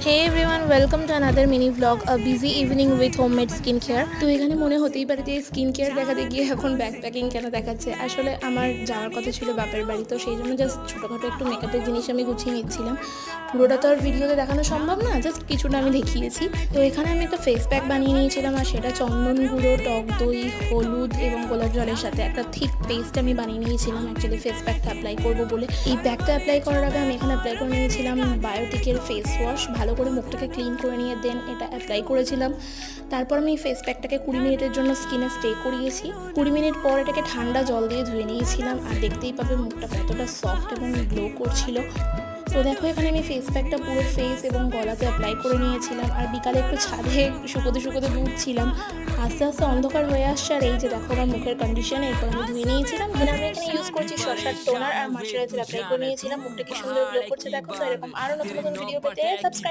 Hey everyone, welcome to another mini vlog, a busy evening with homemade skincare. তো এখানে মনে হতেই পারে যে স্কিন কেয়ার দেখাতে গিয়ে এখন ব্যাকপ্যাকিং কেন দেখাচ্ছে। আসলে আমার যাওয়ার কথা ছিল বাপের বাড়ি, তো সেই জন্য জাস্ট ছোটোখাটো একটু মেকআপের জিনিস আমি গুছিয়ে নিচ্ছিলাম। পুরোটা তো আর ভিডিওতে দেখানো সম্ভব না, জাস্ট কিছুটা আমি দেখিয়েছি। তো এখানে আমি একটা ফেস প্যাক বানিয়ে নিয়েছিলাম, আর সেটা চন্দন গুঁড়ো, টক দই, হলুদ এবং গোলাপ জলের সাথে একটা থিক পেস্ট আমি বানিয়ে নিয়েছিলাম অ্যাকচুয়ালি ফেস প্যাকটা অ্যাপ্লাই করবো বলে। এই প্যাকটা অ্যাপ্লাই করার আগে আমি এখানে অ্যাপ্লাই করে নিয়েছিলাম বায়োটিকের ফেস ওয়াশ। ভালো করে মুখটাকে ক্লিন করে নিয়ে দেন এটা অ্যাপ্লাই করেছিলাম। তারপর আমি ফেস প্যাকটাকে 20 মিনিটের জন্য স্কিনে স্টে করিয়েছি। 20 মিনিট পর এটাকে ঠান্ডা জল দিয়ে ধুয়ে নিয়েছিলাম, আর দেখতেই পাবে মুখটা কতটা সফট এবং গ্লো করছিল। তো দেখো এখানে আমি ফেস প্যাকটা পুরো ফেস এবং গলাতে অ্যাপ্লাই করে নিয়েছিলাম, আর বিকালে একটু ছাদে শুকোতে শুকোতে ঘুরছিলাম। আস্তে আস্তে অন্ধকার হয়ে আসছে, আর এই যে দেখো আমার মুখের কন্ডিশন, এরপর আমি ধুয়ে নিয়েছিলাম। মানে আমি এখানে ইউজ করছি শসার টোনার আর ময়শ্চারাইজার অ্যাপ্লাই করে নিয়েছিলাম। মুখটা কি সুন্দর গ্লো করছে দেখো। তো এরকম আরও নতুন নতুন ভিডিও পেতে সাবস্ক্রাইব